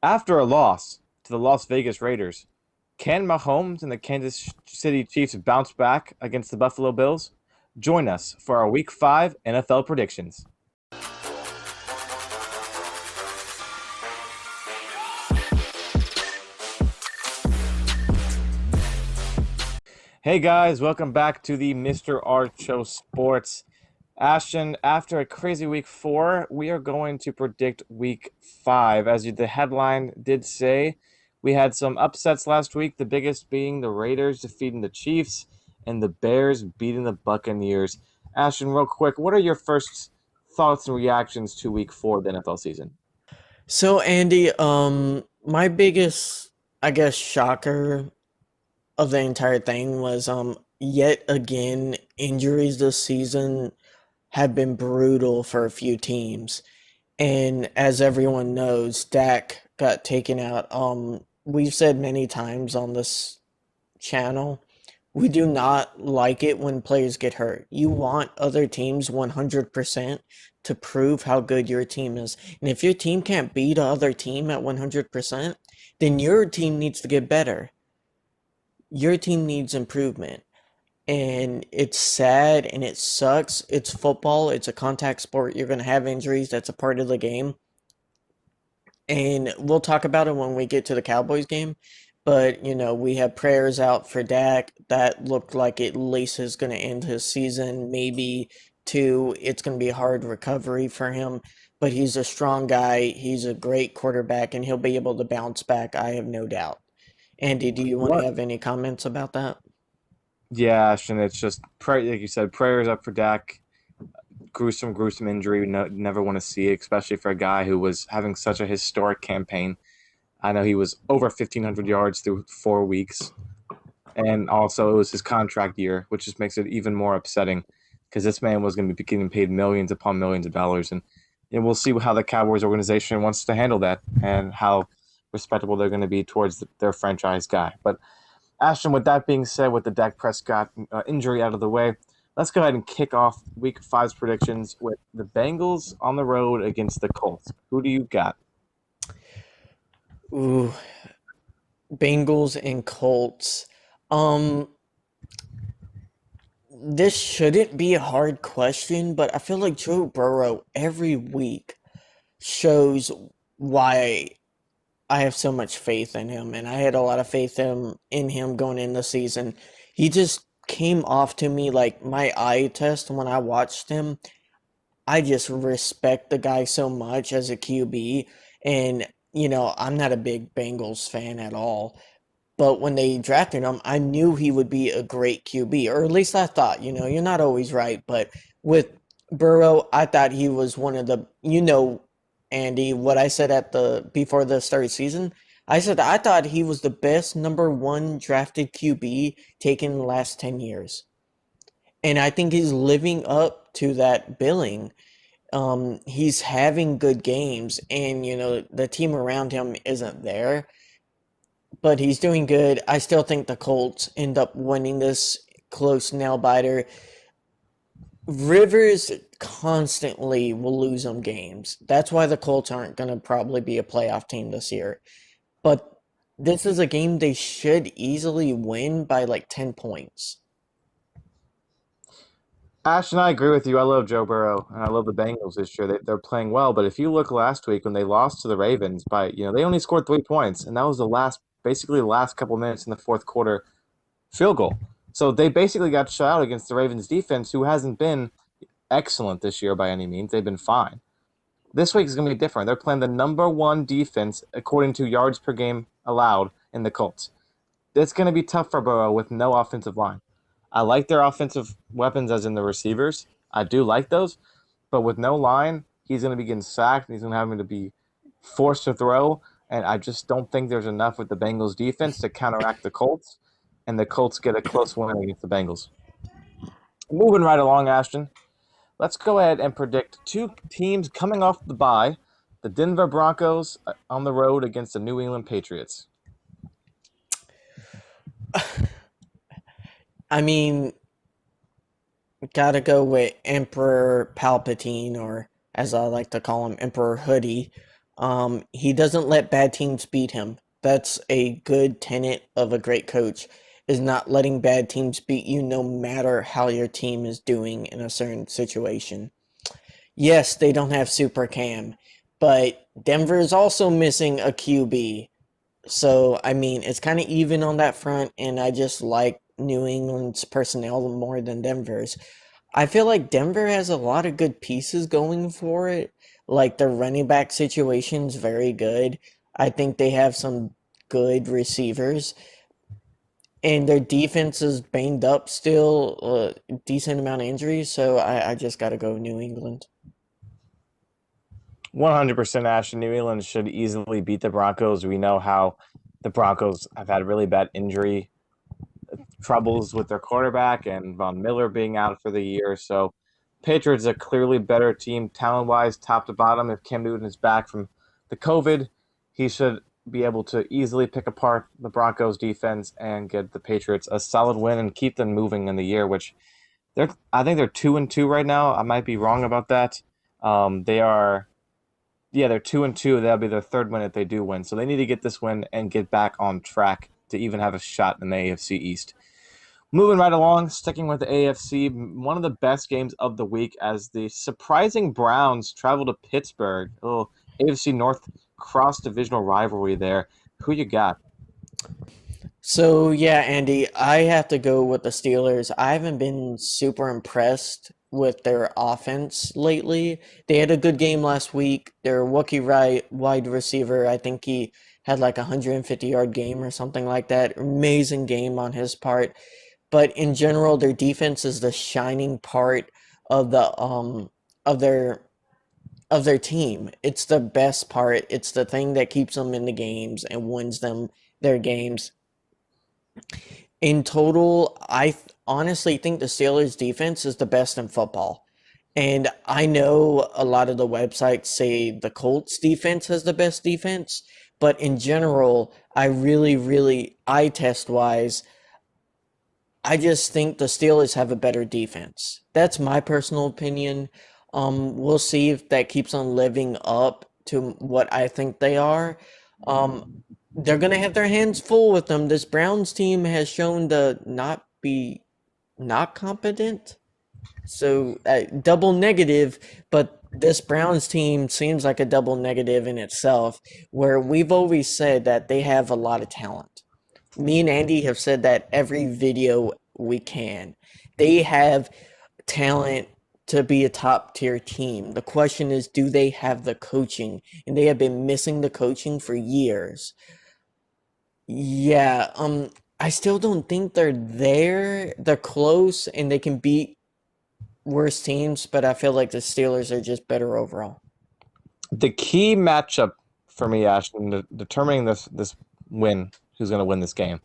After a loss to the Las Vegas Raiders, can Mahomes and the Kansas City Chiefs bounce back against the Buffalo Bills? Join us for our Week 5 NFL predictions. Hey guys, welcome back to the Mr. R Show Sports. Ashton, after a crazy week 4, we are going to predict week 5. The headline did say, we had some upsets last week, the biggest being the Raiders defeating the Chiefs and the Bears beating the Buccaneers. Ashton, real quick, what are your first thoughts and reactions to week 4 of the NFL season? So Andy, my biggest, I guess, shocker of the entire thing was yet again injuries this season have been brutal for a few teams. And as everyone knows, Dak got taken out. We've said many times on this channel, we do not like it when players get hurt. You want other teams 100% to prove how good your team is. And if your team can't beat other team at 100%, then your team needs to get better. Your team needs improvement. And it's sad and it sucks. It's football, it's a contact sport. You're going to have injuries. That's a part of the game. And we'll talk about it when we get to the Cowboys game. But, we have prayers out for Dak. That looked like at least is going to end his season. Maybe two. It's going to be a hard recovery for him. But he's a strong guy. He's a great quarterback, and he'll be able to bounce back. I have no doubt. Andy, do you want to What? have any comments about that? Yeah, Ashton, it's just, like you said, prayers up for Dak. Gruesome injury. No, never want to see it, especially for a guy who was having such a historic campaign. I know he was over 1,500 yards through 4 weeks, and also it was his contract year, which just makes it even more upsetting because this man was going to be getting paid millions upon millions of dollars, and we'll see how the Cowboys organization wants to handle that and how respectable they're going to be towards their franchise guy. But Ashton, with that being said, with the Dak Prescott injury out of the way, let's go ahead and kick off Week Five's predictions with the Bengals on the road against the Colts. Who do you got? Ooh, Bengals and Colts. Um, this shouldn't be a hard question, but I feel like Joe Burrow every week shows why I have so much faith in him, and I had a lot of faith in him going in the season. He just came off to me like my eye test when I watched him. I just respect the guy so much as a QB, and I'm not a big Bengals fan at all. But when they drafted him, I knew he would be a great QB, or at least I thought. You're not always right, but with Burrow, I thought he was one of the, Andy, what I said at the before the start of the season. I said I thought he was the best number one drafted QB taken in the last 10 years. And I think he's living up to that billing. He's having good games, and the team around him isn't there, but he's doing good. I still think the Colts end up winning this close nail biter. Rivers constantly will lose them games. That's why the Colts aren't going to probably be a playoff team this year. But this is a game they should easily win by like 10 points. Ashton, I agree with you. I love Joe Burrow and I love the Bengals this year. They're playing well, but if you look last week when they lost to the Ravens by, they only scored 3 points, and that was basically the last couple minutes in the fourth quarter field goal. So they basically got shut out against the Ravens defense, who hasn't been excellent this year by any means. They've been fine. This week is going to be different. They're playing the number one defense according to yards per game allowed in the Colts. It's going to be tough for Burrow with no offensive line. I like their offensive weapons, as in the receivers. I do like those, but with no line, he's going to be getting sacked and he's going to have to be forced to throw. And I just don't think there's enough with the Bengals defense to counteract the Colts, and the Colts get a close win against the Bengals. Moving right along, Ashton. Let's go ahead and predict two teams coming off the bye: the Denver Broncos on the road against the New England Patriots. I mean, gotta go with Emperor Palpatine, or as I like to call him, Emperor Hoodie. He doesn't let bad teams beat him. That's a good tenet of a great coach, is not letting bad teams beat you no matter how your team is doing in a certain situation. Yes, they don't have Super Cam, but Denver is also missing a QB. So, I mean, it's kind of even on that front, and I just like New England's personnel more than Denver's. I feel like Denver has a lot of good pieces going for it. Like their running back situation's very good. I think they have some good receivers, and their defense is banged up still, decent amount of injuries. So I just got to go New England. 100% Ashton. New England should easily beat the Broncos. We know how the Broncos have had really bad injury troubles with their quarterback and Von Miller being out for the year. So Patriots are clearly better team talent wise, top to bottom. If Cam Newton is back from the COVID, he should be able to easily pick apart the Broncos defense and get the Patriots a solid win and keep them moving in the year, which I think they're 2-2 right now. I might be wrong about that. They are yeah, they're 2-2. That'll be their third win if they do win. So they need to get this win and get back on track to even have a shot in the AFC East. Moving right along, sticking with the AFC, one of the best games of the week as the surprising Browns travel to Pittsburgh. A little AFC North cross divisional rivalry there. Who you got? So yeah, Andy, I have to go with the Steelers. I haven't been super impressed with their offense lately. They had a good game last week. Their rookie wide receiver, I think he had like a 150-yard game or something like that. Amazing game on his part. But in general, their defense is the shining part of the of their of their team. It's the best part. It's the thing that keeps them in the games and wins them their games. In total, honestly think the Steelers' defense is the best in football. And I know a lot of the websites say the Colts' defense has the best defense, but in general, I really, eye test wise, I just think the Steelers have a better defense. That's my personal opinion. We'll see if that keeps on living up to what I think they are. Um, they're gonna have their hands full with them. This Browns team has shown to not be not competent. So double negative, but this Browns team seems like a double negative in itself, where we've always said that they have a lot of talent. Me and Andy have said that every video we can. They have talent to be a top tier team. The question is, do they have the coaching? And they have been missing the coaching for years. Yeah, I still don't think they're there. They're close and they can beat worse teams, but I feel like the Steelers are just better overall. The key matchup for me, Ashton, determining this win, who's going to win this game,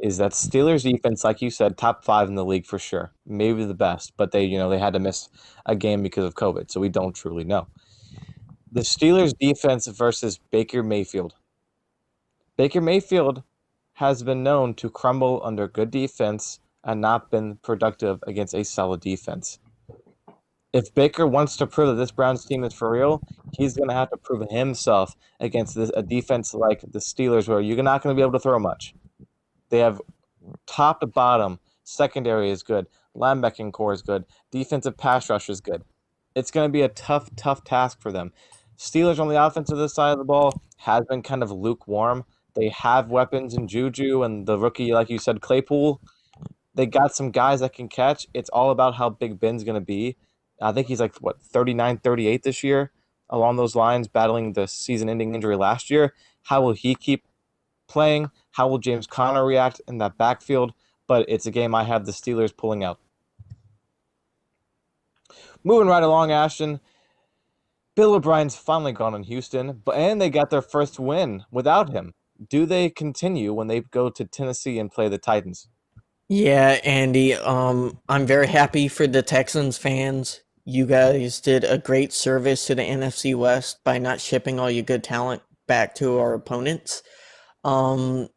is that Steelers defense, like you said, top five in the league for sure, maybe the best, but they had to miss a game because of COVID, so we don't truly know. The Steelers defense versus Baker Mayfield. Baker Mayfield has been known to crumble under good defense and not been productive against a solid defense. If Baker wants to prove that this Browns team is for real, he's going to have to prove himself against a defense like the Steelers, where you're not going to be able to throw much. They have top to bottom, secondary is good, linebacking core is good, defensive pass rush is good. It's going to be a tough task for them. Steelers on the offensive side of the ball has been kind of lukewarm. They have weapons in Juju and the rookie, like you said, Claypool. They got some guys that can catch. It's all about how Big Ben's going to be. I think he's like, 39, 38 this year, along those lines, battling the season ending injury last year. How will he keep playing? How will James Conner react in that backfield? But it's a game I have the Steelers pulling out. Moving right along, Ashton. Bill O'Brien's finally gone in Houston, and they got their first win without him. Do they continue when they go to Tennessee and play the Titans? Yeah, Andy, I'm very happy for the Texans fans. You guys did a great service to the NFC West by not shipping all your good talent back to our opponents. Um,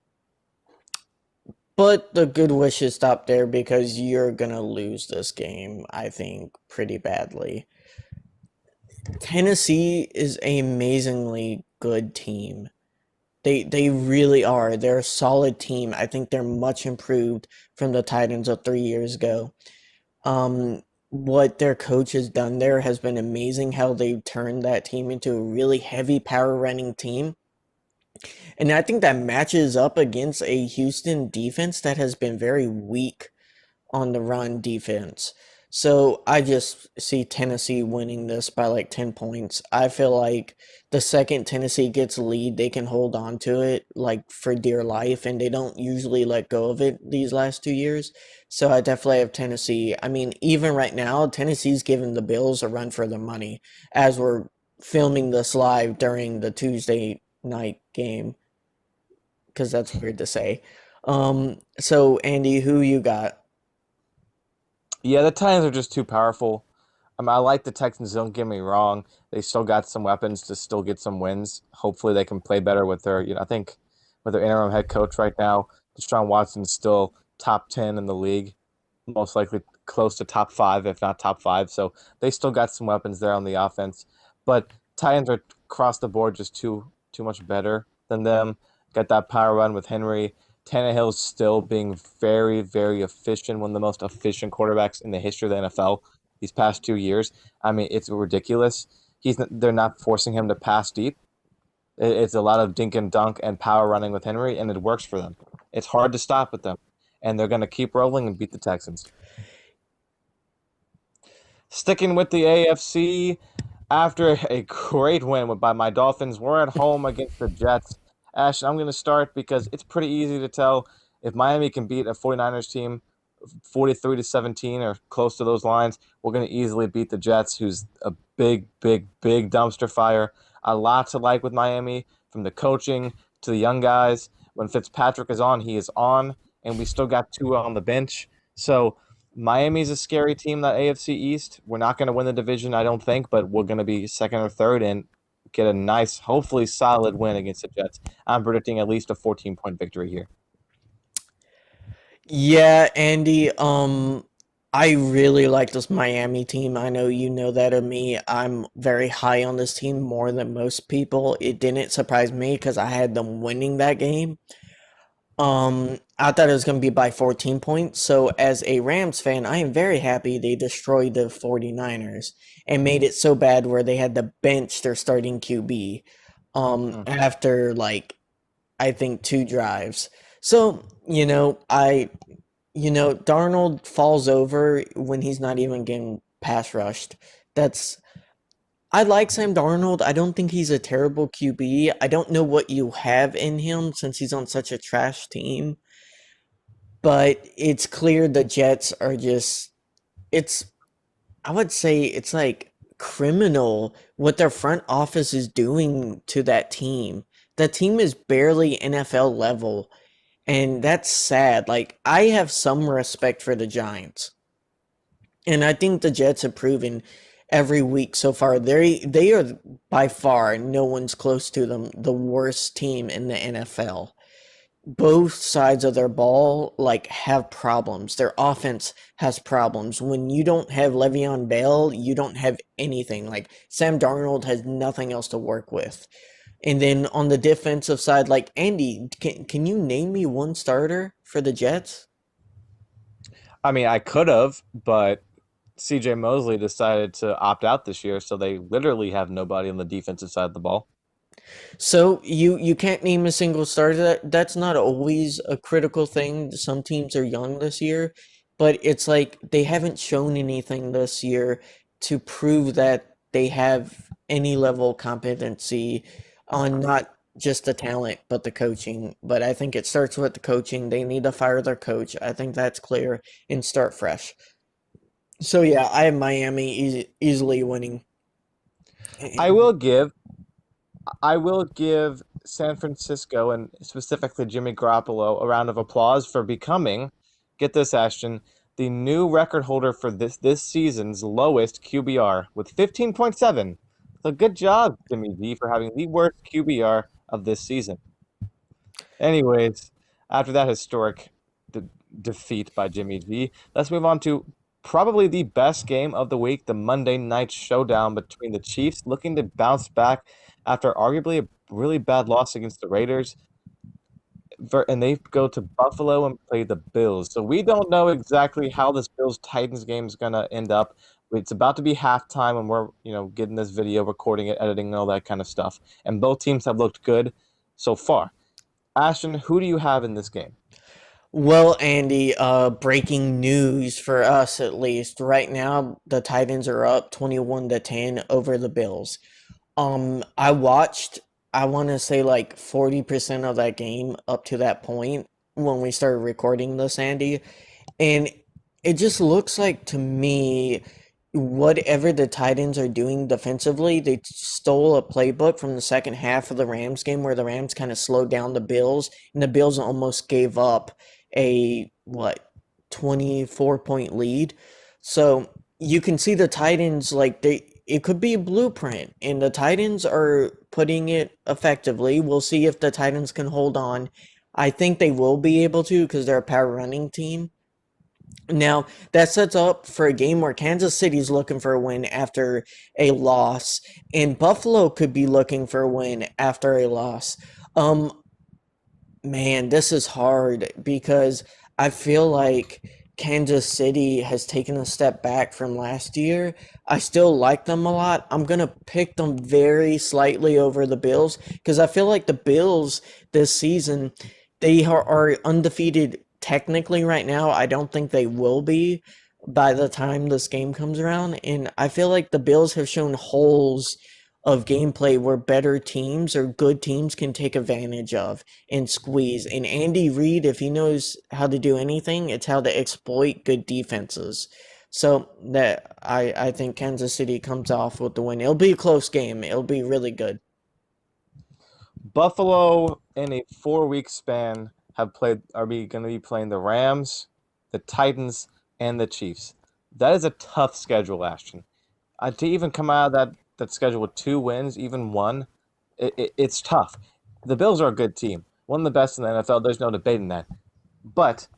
but the good wishes stop there because you're gonna lose this game, I think, pretty badly. Tennessee is an amazingly good team. They really are. They're a solid team. I think they're much improved from the Titans of 3 years ago. Um, what their coach has done there has been amazing. How they've turned that team into a really heavy power running team. And I think that matches up against a Houston defense that has been very weak on the run defense. So I just see Tennessee winning this by like 10 points. I feel like the second Tennessee gets a lead, they can hold on to it like for dear life, and they don't usually let go of it these last 2 years. So I definitely have Tennessee. I mean, even right now, Tennessee's giving the Bills a run for their money as we're filming this live during the Tuesday night game, because that's weird to say. So Andy, who you got? Yeah, the Titans are just too powerful. I like the Texans, don't get me wrong. They still got some weapons to still get some wins. Hopefully they can play better with their, I think with their interim head coach right now, Deshaun Watson's still top 10 in the league, most likely close to top five, if not top five. So they still got some weapons there on the offense. But Titans are across the board just too much better than them. Got that power run with Henry. Tannehill's still being very, very efficient, one of the most efficient quarterbacks in the history of the NFL these past 2 years. I mean, it's ridiculous. They're not forcing him to pass deep. It's a lot of dink and dunk and power running with Henry, and it works for them. It's hard to stop with them, and they're going to keep rolling and beat the Texans. Sticking with the AFC, after a great win by my Dolphins, we're at home against the Jets. Ash, I'm going to start because it's pretty easy to tell if Miami can beat a 49ers team 43 to 17 or close to those lines, we're going to easily beat the Jets, who's a big, big, big dumpster fire. A lot to like with Miami, from the coaching to the young guys. When Fitzpatrick is on, he is on, and we still got Tua on the bench. So Miami's a scary team, that AFC East. We're not going to win the division, I don't think, but we're going to be second or third and get a nice, hopefully solid win against the Jets. I'm predicting at least a 14-point victory here. Yeah, Andy, I really like this Miami team. I know you know that of me. I'm very high on this team more than most people. It didn't surprise me because I had them winning that game. I thought it was going to be by 14 points. So as a Rams fan, I am very happy they destroyed the 49ers and made it so bad where they had to bench their starting QB after like I think 2 drives. So, Darnold falls over when he's not even getting pass rushed. That's I like Sam Darnold. I don't think he's a terrible QB. I don't know what you have in him since he's on such a trash team, but it's clear the Jets are just it's I would say it's like criminal what their front office is doing to that team. The team is barely NFL level. And that's sad. Like, I have some respect for the Giants. And I think the Jets have proven every week so far they are by far no one's close to them the worst team in the NFL. Both sides of their ball like have problems. Their offense has problems. When you don't have Le'Veon Bell, you don't have anything. Like Sam Darnold has nothing else to work with. And then on the defensive side, like Andy, can you name me one starter for the Jets? I mean, I could have, but CJ Mosley decided to opt out this year, so they literally have nobody on the defensive side of the ball. So you can't name a single starter. That's not always a critical thing. Some teams are young this year, but it's like they haven't shown anything this year to prove that they have any level of competency on not just the talent but the coaching. But I think it starts with the coaching. They need to fire their coach. I think that's clear and start fresh. So yeah, I have Miami easily winning. I will give I will give San Francisco and specifically Jimmy Garoppolo a round of applause for becoming, get this, Ashton, the new record holder for this season's lowest QBR with 15.7. So good job, Jimmy G, for having the worst QBR of this season. Anyways, after that historic de defeat by Jimmy G, let's move on to probably the best game of the week, the Monday night showdown between the Chiefs looking to bounce back after arguably a really bad loss against the Raiders, and they go to Buffalo and play the Bills. So we don't know exactly how this Bills Titans game is gonna end up. It's about to be halftime, and we're getting this video, recording it, editing, and all that kind of stuff. And both teams have looked good so far. Ashton, who do you have in this game? Well, Andy, breaking news for us at least. Right now, the Titans are up 21-10 over the Bills. I watched, I want to say like 40% of that game up to that point when we started recording this, Andy. And it just looks like to me, whatever the Titans are doing defensively, they stole a playbook from the second half of the Rams game where the Rams kind of slowed down the Bills, and the Bills almost gave up a, 24-point lead. So you can see the Titans, like, it could be a blueprint, and the Titans are putting it effectively. We'll see if the Titans can hold on. I think they will be able to because they're a power running team. Now, that sets up for a game where Kansas City's looking for a win after a loss, and Buffalo could be looking for a win after a loss. Um, Man, this is hard because I feel like Kansas City has taken a step back from last year. I still like them a lot. I'm going to pick them very slightly over the Bills because I feel like the Bills this season, they are undefeated technically right now. I don't think they will be by the time this game comes around. And I feel like the Bills have shown holes of gameplay where better teams or good teams can take advantage of and squeeze. And Andy Reid, if he knows how to do anything, it's how to exploit good defenses. So that I think Kansas City comes off with the win. It'll be a close game. It'll be really good. Buffalo in a 4 week span are going to be playing the Rams, the Titans, and the Chiefs. That is a tough schedule, Ashton. To even come out of that schedule with 2 wins, even one, it's tough. The Bills are a good team, one of the best in the NFL. There's no debating that. But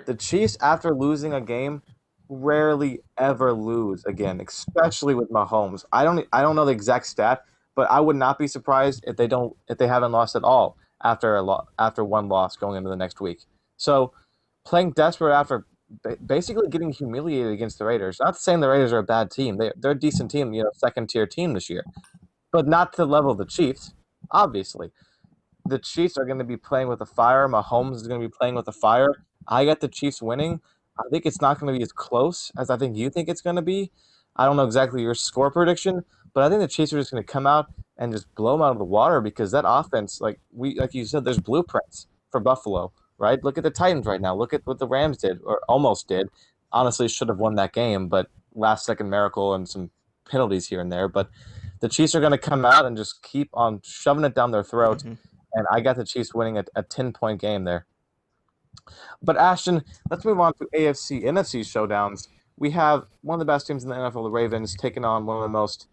the Chiefs, after losing a game, rarely ever lose again, especially with Mahomes. I don't know the exact stat, but I would not be surprised if they haven't lost at all after one loss going into the next week. So playing desperate after basically getting humiliated against the Raiders. Not saying the Raiders are a bad team. They're a decent team, second tier team this year, but not to the level of the Chiefs, obviously. The Chiefs are going to be playing with a fire. Mahomes is going to be playing with a fire. I got the Chiefs winning. I think it's not going to be as close as I think you think it's going to be. I don't know exactly your score prediction, but I think the Chiefs are just going to come out and just blow them out of the water because that offense, like you said, there's blueprints for Buffalo, right? Look at the Titans right now. Look at what the Rams did or almost did. Honestly, should have won that game, but last second miracle and some penalties here and there. But the Chiefs are going to come out and just keep on shoving it down their throat, Mm-hmm. and I got the Chiefs winning a 10-point game there. But Ashton, let's move on to AFC, NFC showdowns. We have one of the best teams in the NFL, the Ravens, taking on one of the most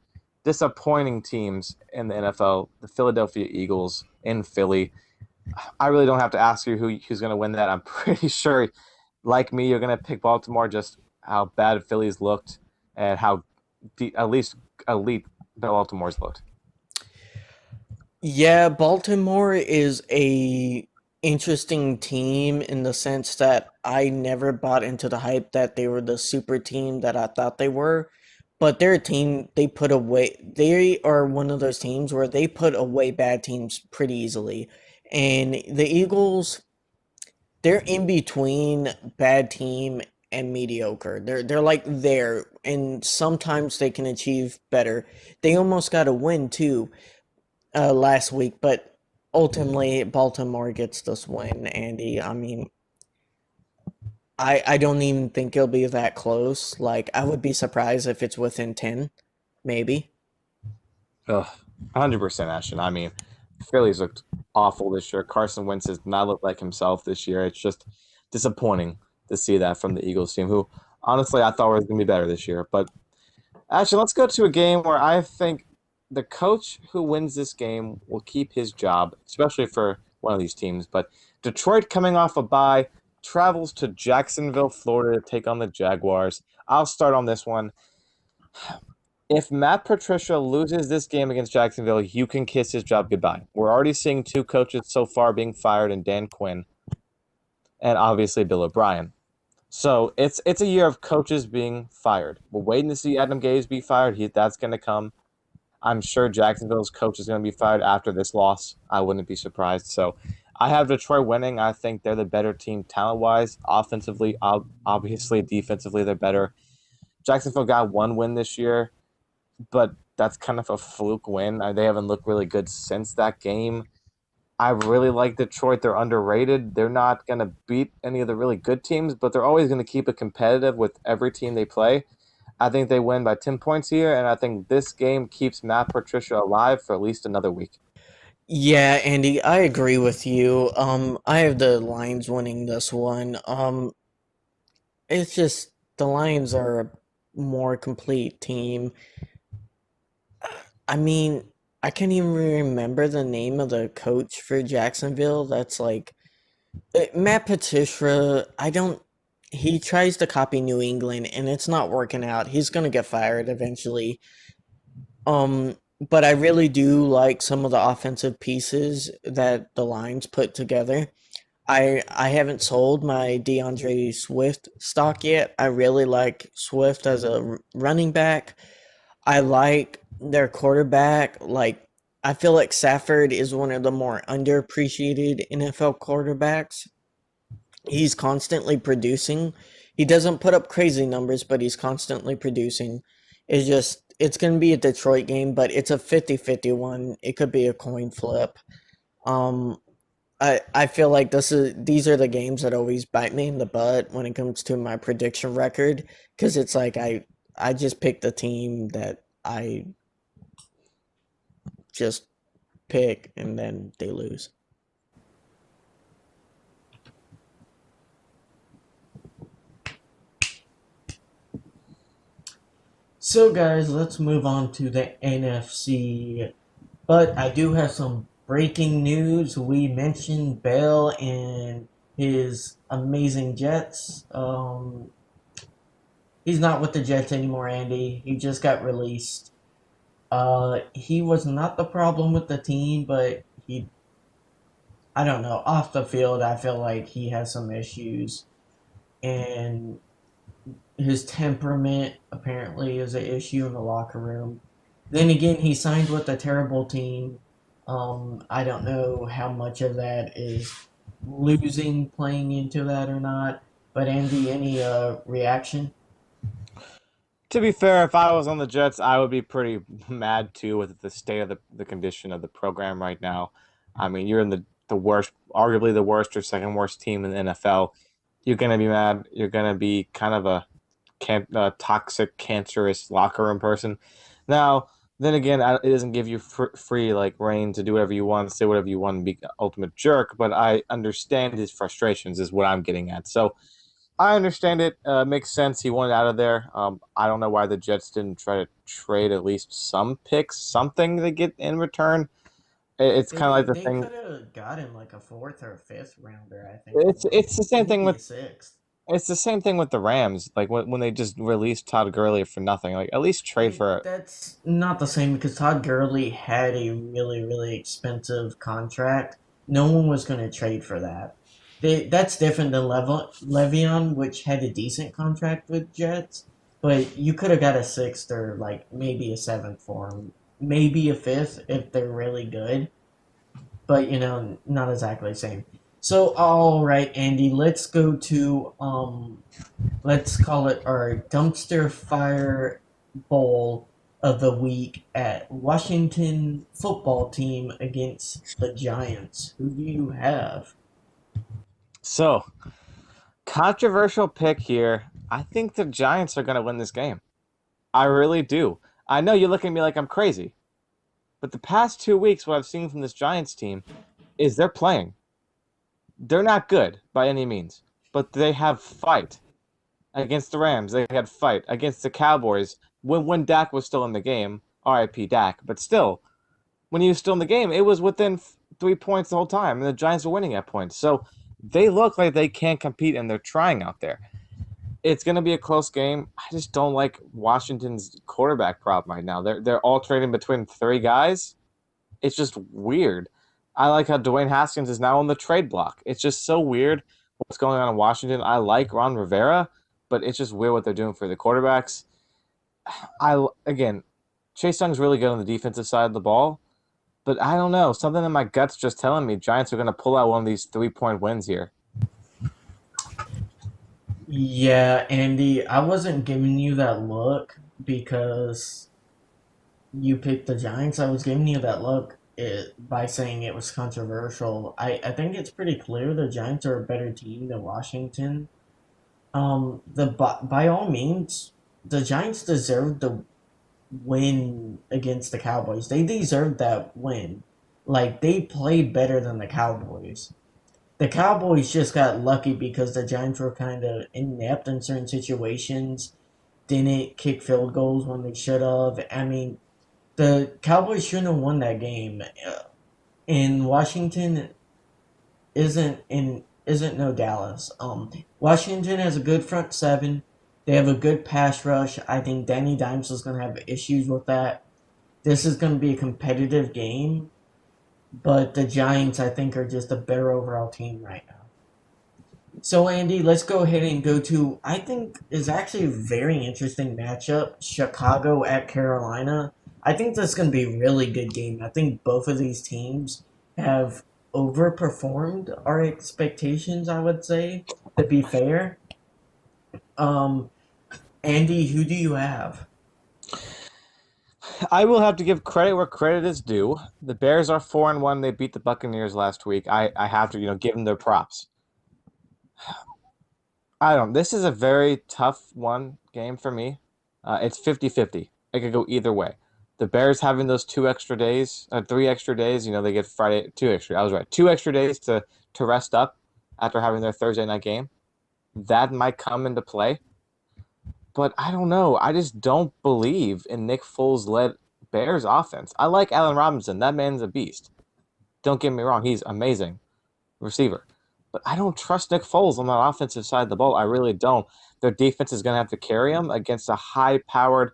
disappointing teams in the NFL, the Philadelphia Eagles in Philly. I really don't have to ask you who's going to win that. I'm pretty sure, like me, you're going to pick Baltimore, just how bad Philly's looked and how at least elite Baltimore's looked. Yeah, Baltimore is a interesting team in the sense that I never bought into the hype that they were the super team that I thought they were. But they're a team they put away. They are one of those teams where they put away bad teams pretty easily. And the Eagles, they're in between bad team and mediocre. They're like there, and sometimes they can achieve better. They almost got a win too last week, but ultimately Baltimore gets this win, Andy. I mean, I don't even think it'll be that close. Like, I would be surprised if it's within 10, maybe. Ugh, 100%, Ashton. I mean, Philly's looked awful this year. Carson Wentz has not looked like himself this year. It's just disappointing to see that from the Eagles team, who honestly I thought was going to be better this year. But actually, let's go to a game where I think the coach who wins this game will keep his job, especially for one of these teams. But Detroit coming off a bye, travels to Jacksonville, Florida to take on the Jaguars. I'll start on this one. If Matt Patricia loses this game against Jacksonville, you can kiss his job goodbye. We're already seeing two coaches so far being fired, and Dan Quinn and obviously Bill O'Brien. So it's a year of coaches being fired. We're waiting to see Adam Gase be fired. That's going to come. I'm sure Jacksonville's coach is going to be fired after this loss. I wouldn't be surprised. So I have Detroit winning. I think they're the better team talent wise. Offensively, obviously, defensively, they're better. Jacksonville got one win this year, but that's kind of a fluke win. They haven't looked really good since that game. I really like Detroit. They're underrated. They're not going to beat any of the really good teams, but they're always going to keep it competitive with every team they play. I think they win by 10 points here, and I think this game keeps Matt Patricia alive for at least another week. Yeah, Andy, I agree with you. I have the Lions winning this one. It's just the Lions are a more complete team. I mean, I can't even remember the name of the coach for Jacksonville. That's like Matt Patricia. I don't. He tries to copy New England, and it's not working out. He's gonna get fired eventually. But I really do like some of the offensive pieces that the Lions put together. I haven't sold my DeAndre Swift stock yet. I really like Swift as a running back. I like their quarterback. Like, I feel like Safford is one of the more underappreciated NFL quarterbacks. He's constantly producing. He doesn't put up crazy numbers, but he's constantly producing. It's going to be a Detroit game, but it's a 50-50 one. It could be a coin flip. Um I feel like these are the games that always bite me in the butt when it comes to my prediction record, cuz it's like I just pick the team that I just pick and then they lose. So, guys, let's move on to the NFC. But I do have some breaking news. We mentioned Bell and his amazing Jets. He's not with the Jets anymore, Andy. He just got released. He was not the problem with the team, but I don't know, off the field, I feel like he has some issues. And his temperament apparently is an issue in the locker room. Then again, he signed with a terrible team. I don't know how much of that is losing playing into that or not. But Andy, any reaction? To be fair, if I was on the Jets, I would be pretty mad too with the state of the condition of the program right now. I mean, you're in the worst, arguably the worst or second worst team in the NFL. You're gonna be mad. You're gonna be kind of toxic, cancerous locker room person. Now, then again, it doesn't give you free like reign to do whatever you want, say whatever you want, and be ultimate jerk. But I understand his frustrations, is what I'm getting at. So I understand it. Makes sense. He wanted out of there. I don't know why the Jets didn't try to trade at least some picks, something to get in return. It's kind of like the They thing. could have gotten like a fourth or a fifth rounder, I think, It's for him. it's the same thing Maybe with a sixth. it's the same thing with the Rams. Like when they just released Todd Gurley for nothing. Like at least trade for. That's not the same because Todd Gurley had a really, really expensive contract. No one was going to trade for that. That's different than Le'Veon, which had a decent contract with Jets, but you could have got a sixth or like maybe a seventh for him, maybe a fifth if they're really good, but not exactly the same. So, all right, Andy, let's go to let's call it our dumpster fire bowl of the week at Washington football team against the Giants. Who do you have? So controversial pick here. I think the Giants are going to win this game. I really do. I know you look at me like I'm crazy, but the past 2 weeks, what I've seen from this Giants team is they're playing. They're not good by any means, but they have fight. Against the Rams, they had fight. Against the Cowboys, when Dak was still in the game, RIP Dak, but still, when he was still in the game, it was within 3 points the whole time, and the Giants were winning at points. So they look like they can compete and they're trying out there. It's going to be a close game. I just don't like Washington's quarterback problem right now. They're alternating between three guys. It's just weird. I like how Dwayne Haskins is now on the trade block. It's just so weird what's going on in Washington. I like Ron Rivera, but it's just weird what they're doing for the quarterbacks. I again, Chase Young's really good on the defensive side of the ball, but I don't know. Something in my gut's just telling me Giants are going to pull out one of these 3-point wins here. Yeah, Andy, I wasn't giving you that look because you picked the Giants. I was giving you that look by saying it was controversial. I think it's pretty clear the Giants are a better team than Washington. By all means, the Giants deserve the win against the Cowboys. They deserved that win. Like they played better than the Cowboys. The Cowboys just got lucky because the Giants were kind of inept in certain situations. Didn't kick field goals when they should have. I mean, the Cowboys shouldn't have won that game. In Washington isn't no Dallas. Washington has a good front seven. They have a good pass rush. I think Danny Dimes is going to have issues with that. This is going to be a competitive game, but the Giants, I think, are just a better overall team right now. So, Andy, let's go ahead and go to, I think, is actually a very interesting matchup Chicago at Carolina. I think that's going to be a really good game. I think both of these teams have overperformed our expectations, I would say, to be fair. Um, Andy, who do you have? I will have to give credit where credit is due. The Bears are 4-1. They beat the Buccaneers last week. I have to give them their props. I don't. This is a very tough one game for me. It's 50-50. It could go either way. The Bears having those 2 extra days, 3 extra days. They get Friday 2 extra. I was right. 2 extra days to rest up after having their Thursday night game. That might come into play. But I don't know. I just don't believe in Nick Foles led Bears offense. I like Allen Robinson. That man's a beast. Don't get me wrong. He's amazing receiver. But I don't trust Nick Foles on the offensive side of the ball. I really don't. Their defense is going to have to carry them against a high-powered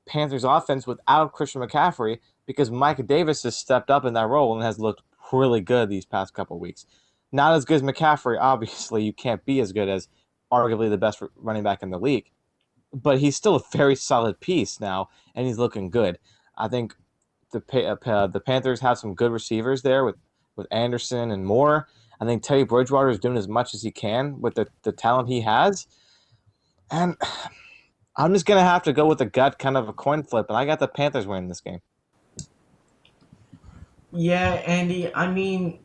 Panthers offense without Christian McCaffrey because Mike Davis has stepped up in that role and has looked really good these past couple weeks. Not as good as McCaffrey. Obviously, you can't be as good as arguably the best running back in the league, but he's still a very solid piece now, and he's looking good. I think the Panthers have some good receivers there with Anderson and Moore. I think Teddy Bridgewater is doing as much as he can with the talent he has, and I'm just gonna have to go with the gut kind of a coin flip, and I got the Panthers winning this game. Yeah, Andy, I mean,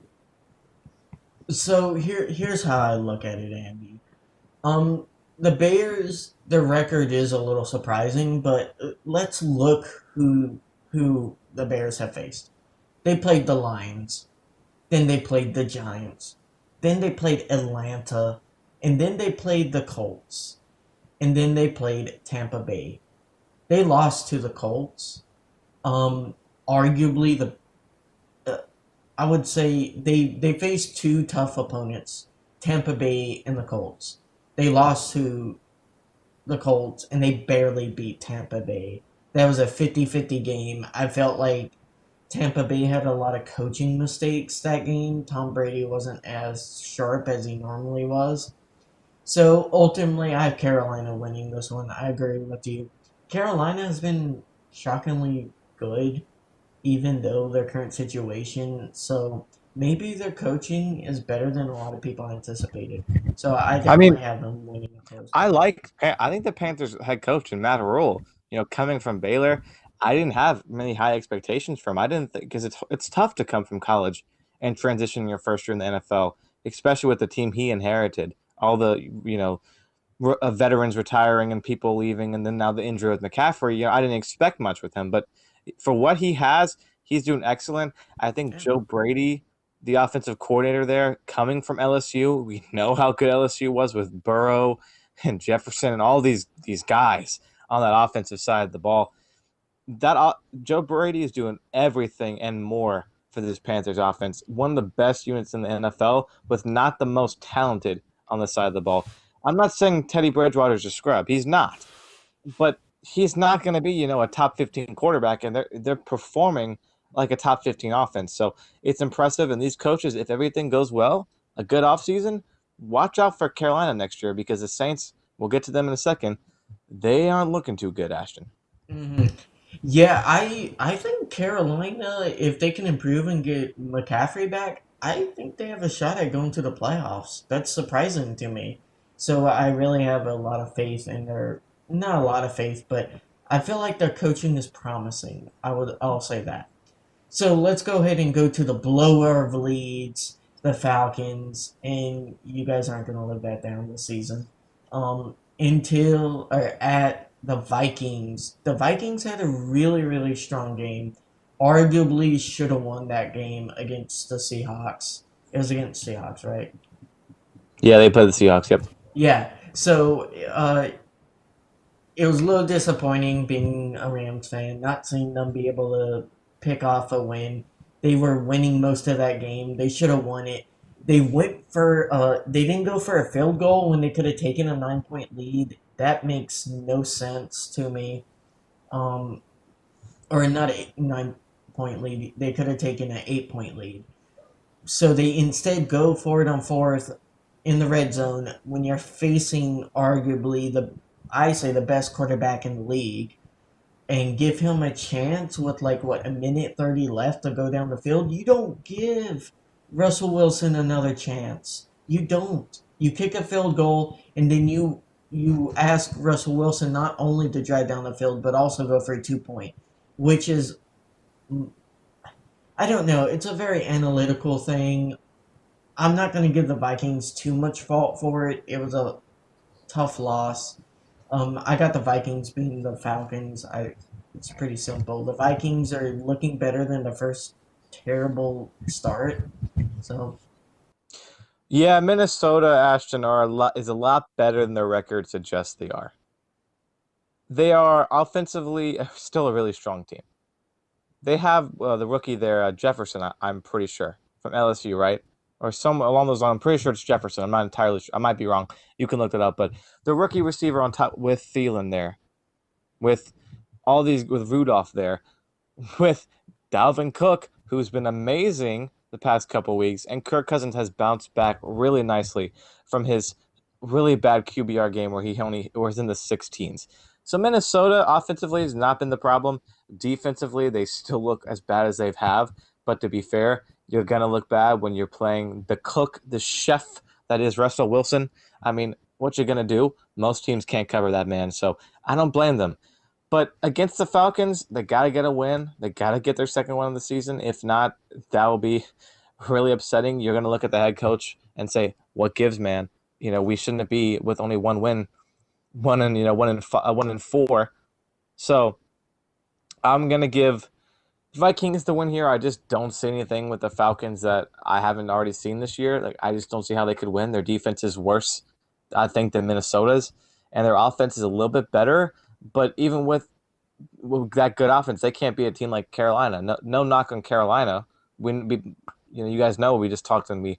so here's how I look at it, Andy. Um, the Bears, their record is a little surprising, but let's look who the Bears have faced. They played the Lions, then they played the Giants, then they played Atlanta, and then they played the Colts, and then they played Tampa Bay. They lost to the Colts. Um, Arguably uh, I would say they faced two tough opponents, Tampa Bay and the Colts. They lost to the Colts and they barely beat Tampa Bay. That was a 50-50 game. I felt like Tampa Bay had a lot of coaching mistakes that game. Tom Brady wasn't as sharp as he normally was. So ultimately, I have Carolina winning this one. I agree with you. Carolina has been shockingly good, even though their current situation. So maybe their coaching is better than a lot of people anticipated. So I I mean, definitely have them winning a close I game. like. I think the Panthers head coach and Matt Rule. Coming from Baylor, I didn't have many high expectations from. I didn't think because it's tough to come from college and transition your first year in the NFL, especially with the team he inherited. All the veterans retiring and people leaving, and then now the injury with McCaffrey. I didn't expect much with him, but for what he has, he's doing excellent. I think Yeah. Joe Brady, the offensive coordinator there, coming from LSU, we know how good LSU was with Burrow and Jefferson and all these guys on that offensive side of the ball. That Joe Brady is doing everything and more for this Panthers offense. One of the best units in the NFL, with not the most talented on the side of the ball. I'm not saying Teddy Bridgewater's a scrub. He's not. But he's not going to be, a top 15 quarterback, and they're performing like a top 15 offense. So it's impressive. And these coaches, if everything goes well, a good offseason, watch out for Carolina next year because the Saints, we'll get to them in a second, they aren't looking too good, Ashton. Hmm. Yeah, I think Carolina, if they can improve and get McCaffrey back, I think they have a shot at going to the playoffs. That's surprising to me. So I really have a lot of faith in their, not a lot of faith, but I feel like their coaching is promising. I'll say that. So let's go ahead and go to the blower of leads, the Falcons, and you guys aren't going to live that down this season. Until or at the Vikings, the Vikings had a really really strong game. Arguably should have won that game against the Seahawks. It was against Seahawks, right? Yeah, they play the Seahawks. Yep. Yeah. So it was a little disappointing being a Rams fan, not seeing them be able to pick off a win. They were winning most of that game. They should have won it. They didn't go for a field goal when they could have taken a 9 point lead. That makes no sense to me. Um, or not a 9 point lead. They could have taken an 8 point lead. So they instead go for it on fourth in the red zone when you're facing arguably I say the best quarterback in the league and give him a chance with like what a minute 30 left to go down the field. You don't give Russell Wilson another chance. You don't. You kick a field goal and then you ask Russell Wilson not only to drive down the field but also go for a 2 point, which is I don't know. It's a very analytical thing. I'm not going to give the Vikings too much fault for it. It was a tough loss. I got the Vikings beating the Falcons. It's pretty simple. The Vikings are looking better than the first terrible start. So Yeah, Minnesota, Ashton, is a lot better than their record suggests they are. They are offensively still a really strong team. They have the rookie there, Jefferson. I'm pretty sure from LSU, right? Or some along those lines. I'm pretty sure it's Jefferson. I'm not entirely sure. I might be wrong. You can look it up. But the rookie receiver on top with Thielen there, with with Rudolph there, with Dalvin Cook, who's been amazing the past couple weeks, and Kirk Cousins has bounced back really nicely from his really bad QBR game where he only was in the 16s. So Minnesota offensively has not been the problem. Defensively, they still look as bad as they've have. But to be fair, you're gonna look bad when you're playing the cook, the chef that is Russell Wilson. I mean, what you're gonna do? Most teams can't cover that man, so I don't blame them. But against the Falcons, they got to get a win. They got to get their second one of the season. If not, that will be really upsetting. You're going to look at the head coach and say, "What gives, man? We shouldn't be with only one win, one in four." So I'm going to give Vikings the win here. I just don't see anything with the Falcons that I haven't already seen this year. Like I just don't see how they could win. Their defense is worse, I think, than Minnesota's, and their offense is a little bit better. But even with that good offense, they can't be a team like Carolina. No, no knock on Carolina. You guys know we just talked and we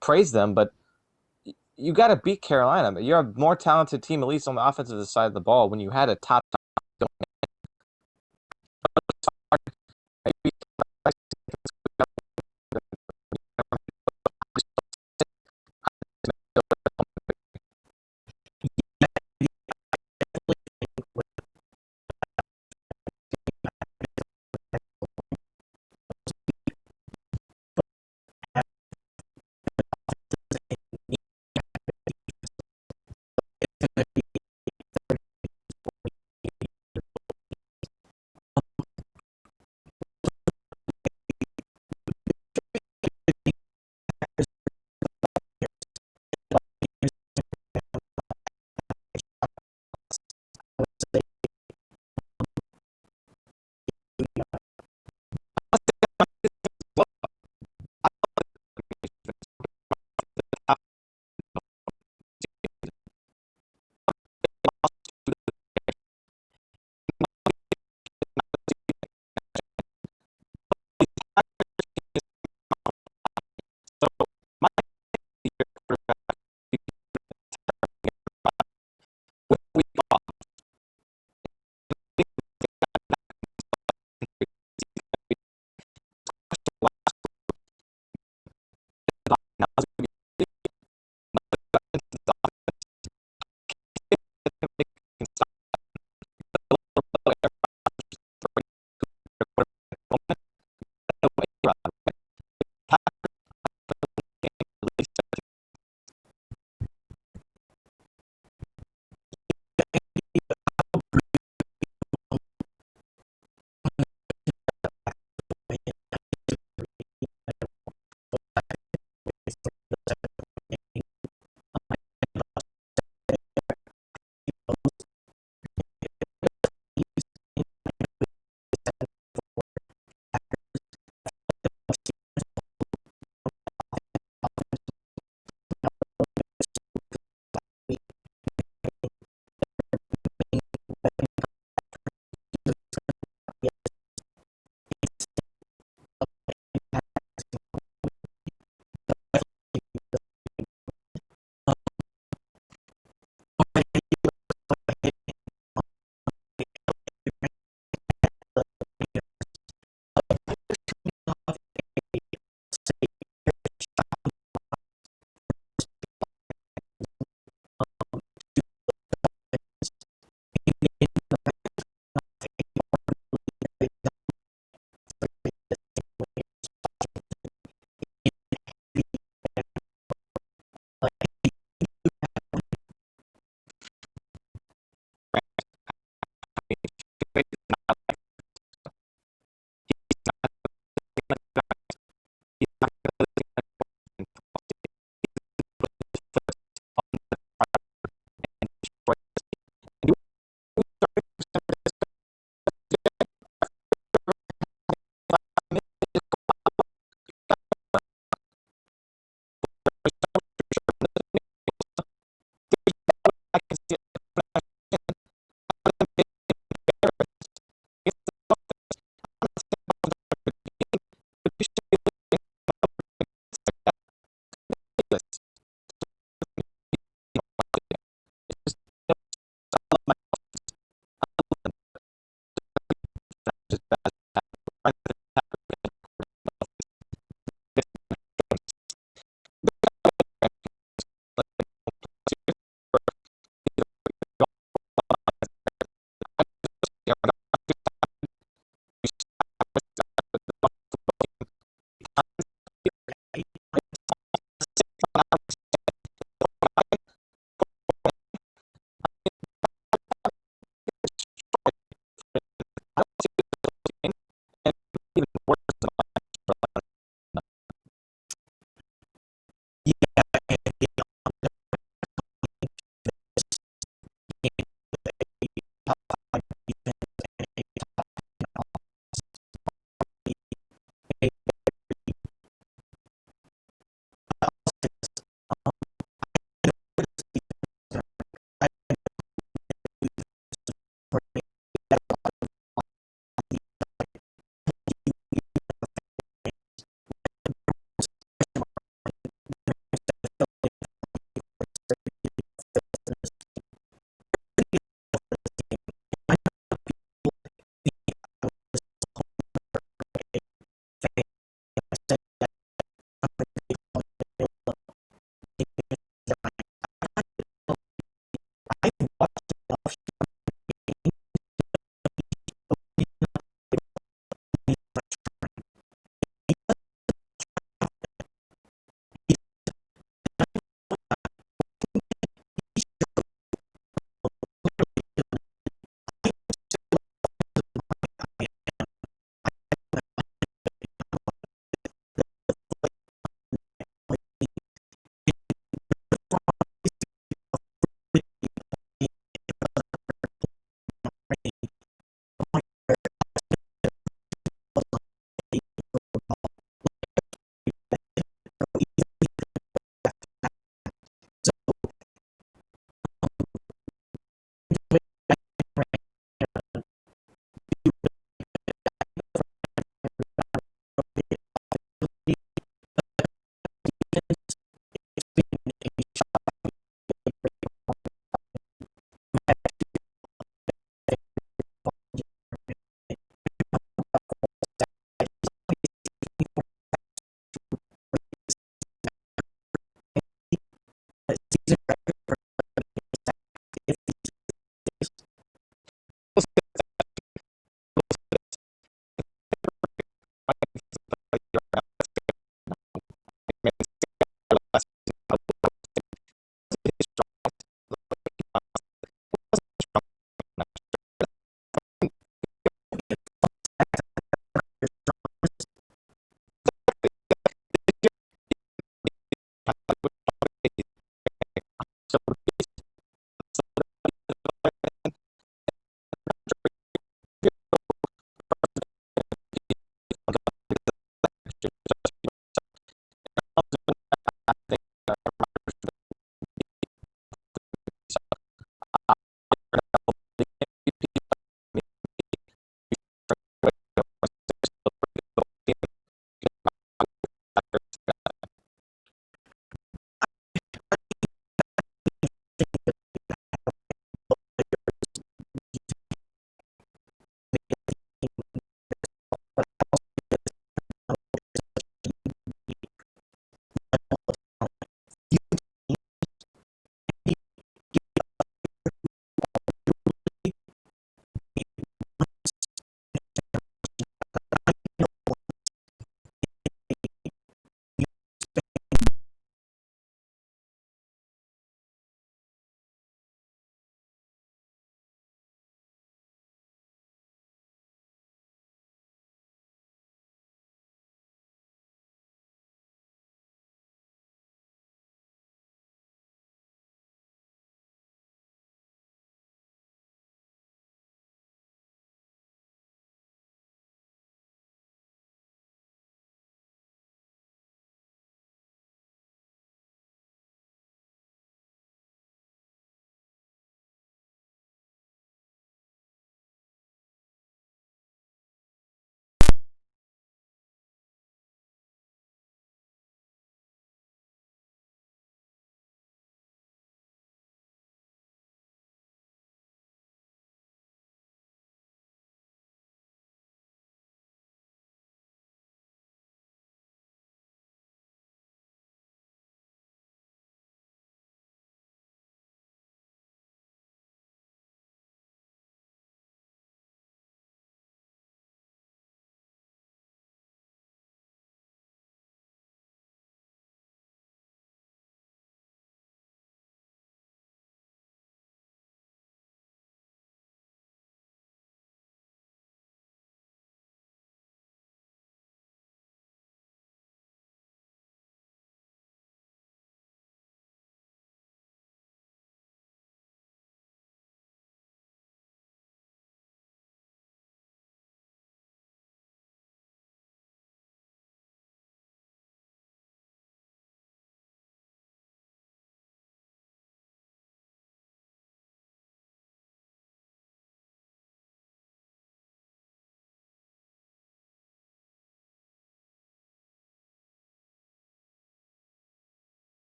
praised them, but you got to beat Carolina. You're a more talented team, at least on the offensive side of the ball. When you had a top,